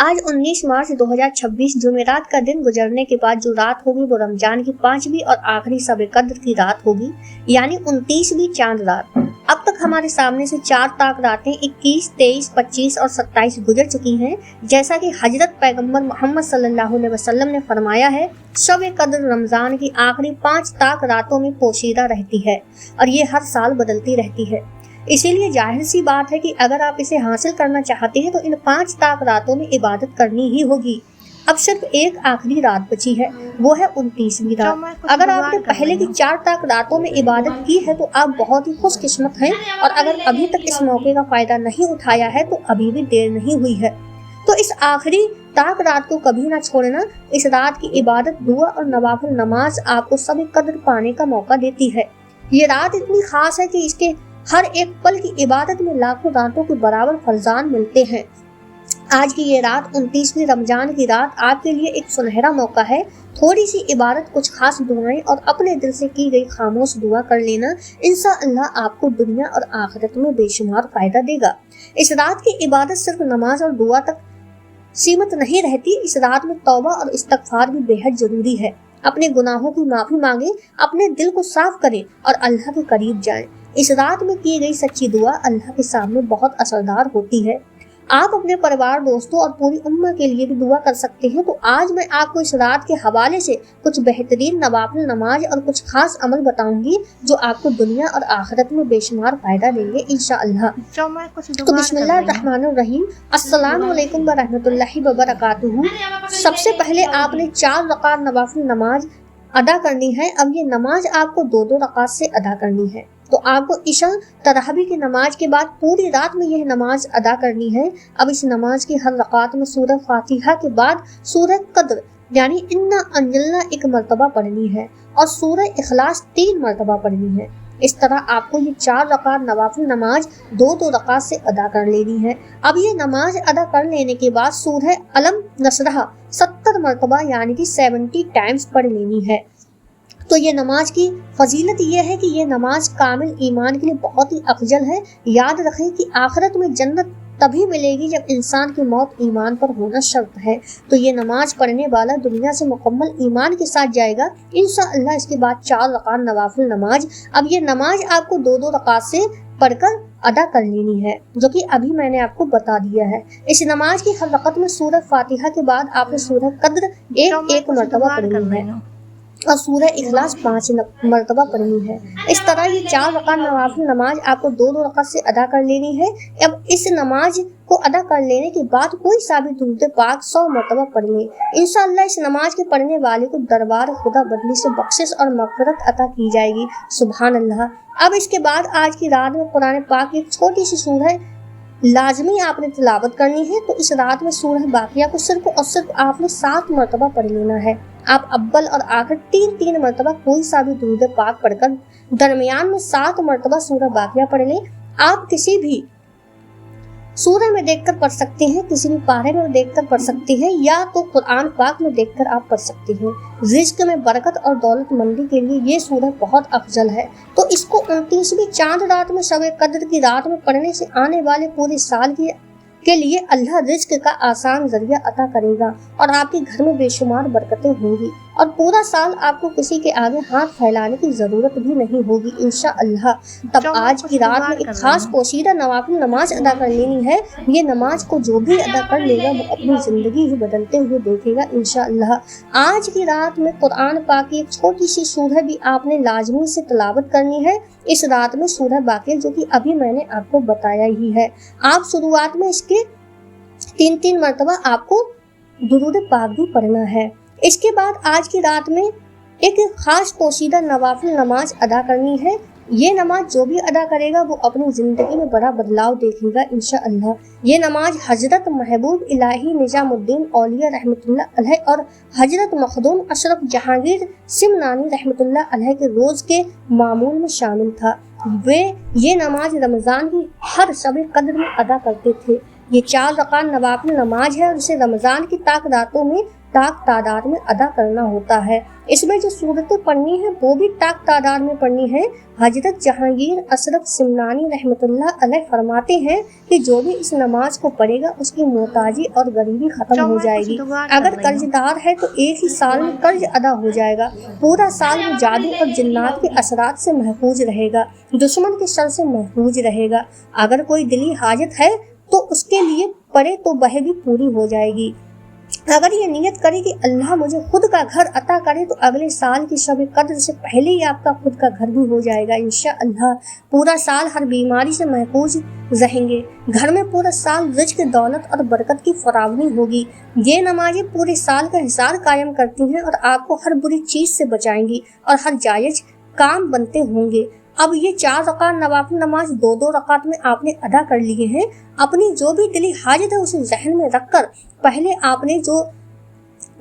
आज 19 मार्च 2026 जुमेरात का दिन गुजरने के बाद जो रात होगी वो रमजान की 5वीं और आखिरी शब कद्र की रात होगी, यानी 29वीं चांद रात। अब तक हमारे सामने से 4 ताक रातें 21, 23, 25 और 27 गुजर चुकी हैं। जैसा कि हजरत पैगंबर मोहम्मद सल्लल्लाहु अलैहि वसल्लम ने फरमाया है, शब कद्र रमजान की आखिरी 5 ताक रातों में पोशीदा रहती है और ये हर साल बदलती रहती है। इसीलिए जाहिर सी बात है कि अगर आप इसे हासिल करना चाहते हैं तो इन 5 ताक रातों में इबादत करनी ही होगी। अब सिर्फ एक आखिरी रात बची है, वो है 29वीं रात। अगर आपने पहले की 4 ताक रातों में इबादत की है तो आप बहुत ही खुशकिस्मत हैं, और अगर अभी तक इस मौके का फायदा नहीं उठाया है तो अभी भी देर नहीं हुई है। तो इस आखिरी ताक रात को कभी ना छोड़ना। इस रात की इबादत, दुआ और नवाफिल नमाज आपको सब कद्र पाने का मौका देती है। ये रात इतनी खास है कि इसके हर एक पल की इबादत में लाखों रातों के बराबर फरजान मिलते हैं। आज की ये रात 29वीं रमजान की रात आपके लिए एक सुनहरा मौका है। थोड़ी सी इबादत, कुछ खास दुआएं और अपने दिल से की गई खामोश दुआ कर लेना, इंशाअल्लाह आपको दुनिया और आखिरत में बेशुमार फायदा देगा। इस रात की इबादत सिर्फ नमाज और दुआ तक सीमित नहीं रहती। इस रात में तौबा और इस्तगफार भी बेहद जरूरी है। अपने गुनाहों की माफी मांगे, अपने दिल को साफ करें और अल्लाह के करीब जाएं। इस रात में की गई सच्ची दुआ अल्लाह के सामने बहुत असरदार होती है। आप अपने परिवार, दोस्तों और पूरी उम्मा के लिए भी दुआ कर सकते हैं। तो आज मैं आपको इस रात के हवाले से कुछ बेहतरीन नवाफिल नमाज और कुछ खास अमल बताऊंगी जो आपको दुनिया और आखिरत में बेशुमार फायदा देंगे इंशाअल्लाह। तो बिस्मिल्लाहिर्रहमानिर्रहीम, अस्सलामु अलैकुम व रहमतुल्लाहि व बरकातुहू। सबसे पहले आपने 4 रकात नवाफिल नमाज अदा करनी है। अब ये नमाज आपको 2-2 रकात से अदा करनी है। तो आपको इशा तरावी की नमाज के बाद पूरी रात में यह नमाज अदा करनी है। अब इस नमाज की हर रकात में सूरह फातिहा के बाद सूरह कद्र यानी इन्ना अंजलना एक मरतबा पढ़नी है और सूरह इखलास 3 मरतबा पढ़नी है। इस तरह आपको ये 4 रकात नवाफिल नमाज 2-2 रकात से अदा कर लेनी है। अब ये नमाज अदा कर लेने के बाद सूरह अलम नसरह 70 मरतबा यानी कि 70 टाइम्स पढ़ लेनी है। तो ये नमाज की फजीलत ये है कि ये नमाज कामिल ईमान के लिए बहुत ही अफजल है। याद रखें कि आखिरत में जन्नत तभी मिलेगी जब इंसान की मौत ईमान पर होना शर्त है। तो ये नमाज पढ़ने वाला दुनिया से मुकम्मल ईमान के साथ जाएगा इंशाअल्लाह। इसके बाद 4 रकात नवाफिल नमाज। अब ये नमाज आपको 2-2 रकात से पढ़कर अदा कर लेनी है, जो कि अभी मैंने आपको बता दिया है। इस नमाज की हर रकत में सूरह फातिहा के बाद आपने सूरह कद्र एक मरतबा पढ़नी है और सूरह इखलास 5 मरतबा पढ़नी है। इस तरह ये 4 रकात नवाफिल नमाज आपको 2-2 रकात से अदा कर लेनी है। अब इस नमाज को अदा कर लेने के बाद कोई सा भी दुरूद पाक 100 मरतबा पढ़ लें। इंशाअल्लाह इस नमाज के पढ़ने वाले को दरबार खुदा बदली से बख्शिश और मग़फ़िरत अता की जाएगी। सुभान अल्लाह। अब इसके बाद आज की रात में कुरान पाक की एक छोटी सी सूरह लाजमी आपने तिलावत करनी है। तो इस रात में सूरह बाकिया को सिर्फ और सिर्फ आपने 7 मरतबा पढ़ लेना है। आप अव्वल और आखिर 3-3 मरतबा कोई सा भी दुरूद पाक पढ़कर दरमियान में 7 मरतबा सूरह बाकिया पढ़ लें। आप किसी भी सूरह में देखकर पढ़ सकते हैं, किसी भी पारे में देखकर पढ़ सकते हैं, या तो कुरान पाक में देखकर आप पढ़ सकते हैं। रिज़्क में बरकत और दौलतमंदी के लिए ये सूरह बहुत अफजल है। तो इसको 29वीं चांद रात में शब कद्र की रात में पढ़ने से आने वाले पूरे साल के लिए अल्लाह रिज़्क का आसान जरिया अता करेगा और आपके घर में बेशुमार बरकतें होंगी और पूरा साल आपको किसी के आगे हाथ फैलाने की जरूरत भी नहीं होगी इंशाअल्लाह। तब आज की रात में एक खास पोशीदा नवाफिल नमाज अदा कर लेनी है। ये नमाज को जो भी अदा कर लेगा वो अपनी जिंदगी ही बदलते हुए देखेगा इंशाअल्लाह। आज की रात में कुरान पाक की एक छोटी सी सूरह भी आपने लाजमी से तिलावत करनी है। इस रात में सूरह बाकिया, जो कि अभी मैंने आपको बताया ही है। आप शुरुआत में इसके 3-3 मरतबा आपको दुरूद पाक भी पढ़ना है। इसके बाद आज की रात में एक खास पोशीदा नवाफिल नमाज अदा करनी है। ये नमाज जो भी अदा करेगा वो अपनी ज़िंदगी में बड़ा बदलाव देखेगा इंशाअल्लाह। ये नमाज हजरत महबूब इलाही निजामुद्दीन औलिया रहमतुल्लाह अलैह और हजरत मखदूम अशरफ जहांगीर सिमनानी रहमतुल्लाह अलैह के रोज़ के मामूल में शामिल था। वे ये नमाज रमज़ान की हर शब कद्र में अदा करते थे। ये 4 रकात नवाफिल नमाज है और इसे रमज़ान की ताक रातों में ताक तादाद में अदा करना होता है। इसमें जो सूरतें पढ़नी है वो भी ताक तादाद में पढ़नी है। हजरत जहांगीर अशरफ सिमनानी रहमतुल्लाह अलैह फरमाते हैं कि जो भी इस नमाज को पढ़ेगा उसकी मोहताजी और गरीबी खत्म हो जाएगी। अगर कर्जदार है तो एक ही साल में कर्ज अदा हो जाएगा। पूरा साल वो जादू और जिन्नात के असरात से महफूज रहेगा, दुश्मन के शर से महफूज रहेगा। अगर कोई दिली हाजत है तो उसके लिए पढ़े तो वह भी पूरी हो जाएगी। अगर ये नियत करे कि अल्लाह मुझे खुद का घर अता करे तो अगले साल की शब कद्र से पहले ही आपका खुद का घर भी हो जाएगा इंशाअल्लाह। पूरा साल हर बीमारी से महफूज रहेंगे। घर में पूरा साल रिज़्क़, दौलत और बरकत की फरावनी होगी। ये नमाजें पूरे साल का हिसाब कायम करती हैं और आपको हर बुरी चीज से बचाएंगी और हर जायज काम बनते होंगे। अब ये 4 रकात नवाफिल नमाज 2-2 रकात में आपने अदा कर लिए हैं। अपनी जो भी दिली हाजत है उसे ज़हन में रखकर पहले आपने जो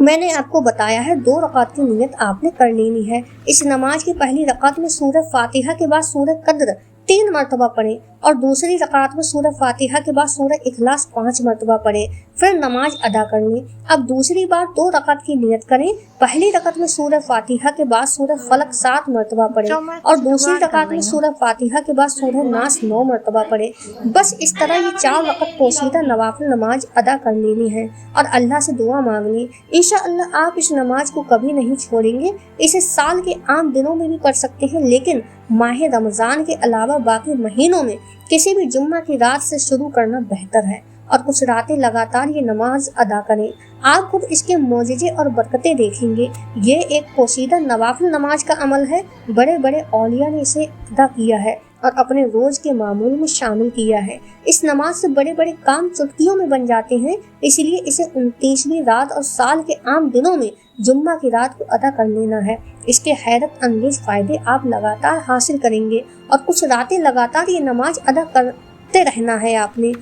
मैंने आपको बताया है 2 रकात की नियत आपने कर लेनी है। इस नमाज की पहली रकात में सूरह फातिहा के बाद सूरह कद्र 3 मरतबा पढ़े और दूसरी रकात में सूरह फातिहा के बाद सूरह इखलास 5 मरतबा पढ़े, फिर नमाज अदा कर लें। अब दूसरी बार 2 रकात की नियत करें। पहली रकात में सूरह फातिहा के बाद सूरह फलक 7 मरतबा पढ़े और दूसरी रकात में सूरह फातिहा के बाद सूरह नास 9 मरतबा पढ़े। बस इस तरह ये 4 रकात पोशीदा नवाफिल नमाज अदा कर लेनी है और अल्लाह से दुआ मांगनी। इंशाअल्लाह आप इस नमाज को कभी नहीं छोड़ेंगे। इसे साल के आम दिनों में भी पढ़ सकते हैं, लेकिन माह रमजान के अलावा बाकी महीनों में किसी भी जुम्मा की रात से शुरू करना बेहतर है और कुछ रातें लगातार ये नमाज अदा करें। आप खुद इसके मौजज़े और बरकतें देखेंगे। ये एक पोशीदा नवाफिल नमाज का अमल है। बड़े बड़े औलिया ने इसे अदा किया है और अपने रोज के मामूल में शामिल किया है। इस नमाज से बड़े बड़े काम चुटकियों में बन जाते हैं, इसलिए इसे 29वीं रात और साल के आम दिनों में जुम्मा की रात को अदा कर लेना है। इसके हैरत अंगेज फायदे आप लगातार हासिल करेंगे और कुछ रातें लगातार ये नमाज अदा करते रहना है आपने।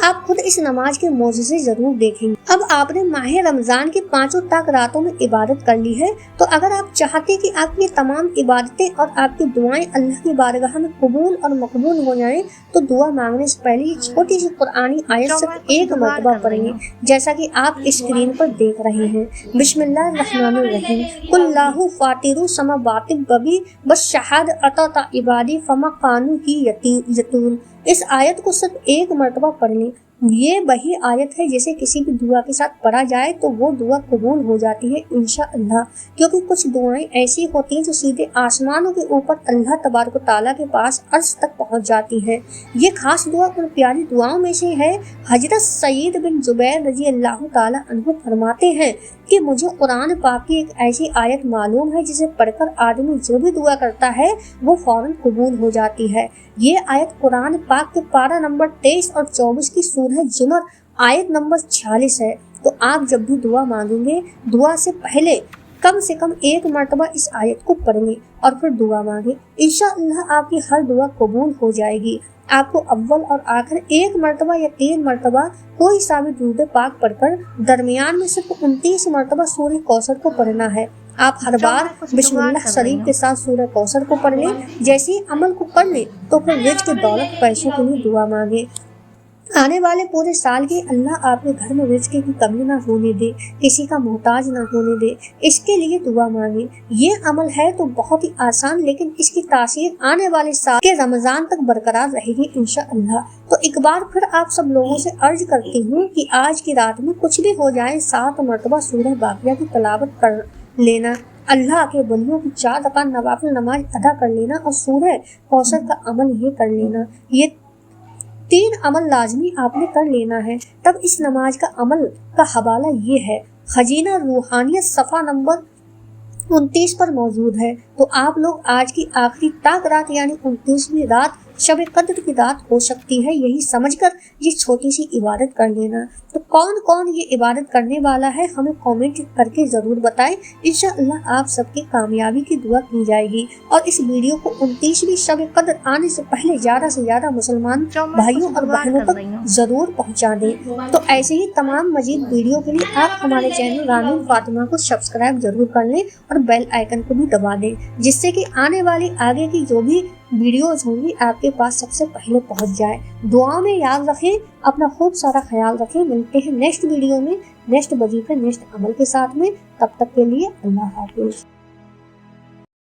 आप खुद इस नमाज के मौजज़े जरूर देखेंगे। अब आपने माह रमजान की 5 तक रातों में इबादत कर ली है, तो अगर आप चाहते कि आपकी तमाम इबादतें और आपकी दुआएं अल्लाह की बारगाह में कबूल और मकबूल हो जाएं, तो दुआ मांगने से पहले ये छोटी सी कुरानी आयत सिर्फ 1 मरतबा पढ़ेंगे, जैसा कि आप स्क्रीन पर देख रहे हैं। बिस्मिल्लाहिर्रहमानिर्रहीम कुल्लाहु फातिरु समावाति बबी बस शहाद अता इबादी फमा कानू की यतून। इस आयत को सिर्फ 1 मरतबा पढ़ लें। ये वही आयत है जिसे किसी भी दुआ के साथ पढ़ा जाए तो वो दुआ कबूल हो जाती है इंशाअल्लाह, क्योंकि कुछ दुआएं ऐसी होती हैं जो सीधे आसमानों के ऊपर अल्लाह तबारक व तआला के पास अर्श तक पहुंच जाती हैं। ये खास दुआ उन प्यारी दुआओं में से है। हजरत सईद बिन जुबैर रजी अल्लाह ताला अन्हु फरमाते हैं कि मुझे कुरान पाक की एक ऐसी आयत मालूम है जिसे पढ़कर आदमी जो भी दुआ करता है वो फौरन कबूल हो जाती है। ये आयत कुरान पाक के पारा नंबर 23 और 24 की सूरह जुमर आयत नंबर 46 है। तो आप जब भी दुआ मांगेंगे, दुआ से पहले कम से कम 1 मरतबा इस आयत को पढ़ेंगे और फिर दुआ मांगे। इंशाअल्लाह आपकी हर दुआ कबूल हो जाएगी। आपको अव्वल और आखिर 1 मरतबा या 3 मरतबा कोई सा भी दुरूद पाक पढ़कर दरमियान में सिर्फ 29 मरतबा सूरह कौसर को पढ़ना है। आप हर बार बिस्मिल्लाह शरीफ के साथ सूरह कौसर को पढ़ लें। जैसे ही अमल को कर लें तो फिर रिज़्क़, दौलत, पैसों के लिए दुआ मांगे। आने वाले पूरे साल के अल्लाह आपके घर में रिज़्क़ की कमी ना होने दे, किसी का मोहताज ना होने दे, इसके लिए दुआ मांगे। ये अमल है तो बहुत ही आसान, लेकिन इसकी तासीर आने वाले साल के रमजान तक बरकरार रहेगी इंशाअल्लाह। तो एक बार फिर आप सब लोगों से अर्ज करती हूँ कि आज की रात में कुछ भी हो जाए 7 मरतबा सूरह बाक़िया की तलावत कर लेना, अल्लाह के वलियों की 4 रकात नवाफिल नमाज अदा कर लेना और सूरह कौसर का अमल ये कर लेना। ये 3 अमल लाजमी आपने कर लेना है। तब इस नमाज का अमल का हवाला ये है, खजीना रूहानियत सफ़ा नंबर 29 पर मौजूद है। तो आप लोग आज की आखिरी ताक रात यानी 29वीं रात शब कद्र की रात हो सकती है, यही समझकर ये छोटी सी इबादत कर लेना। तो कौन कौन ये इबादत करने वाला है हमें कमेंट करके ज़रूर बताएं। इंशाअल्लाह आप सबकी कामयाबी की दुआ की जाएगी और इस वीडियो को 29वीं शब कद्र आने से पहले ज़्यादा से ज़्यादा मुसलमान भाइयों और बहनों तक ज़रूर पहुँचा दें। तो ऐसे ही तमाम मजीद वीडियो के लिए आप हमारे चैनल रामीन फातिमा को सब्सक्राइब जरूर कर लें और बेल आइकन को भी दबा दें, जिससे कि आने वाली आगे की जो भी वीडियोज़ होंगी आपके کے پاس سب سے پہلے پہنچ جائے۔ دعا میں یاد رکھیں، اپنا خوب سارا خیال رکھیں۔ ملتے ہیں نیکسٹ ویڈیو میں، نیکسٹ وظیفے نیکسٹ عمل کے ساتھ میں۔ تب تک کے لیے اللہ حافظ۔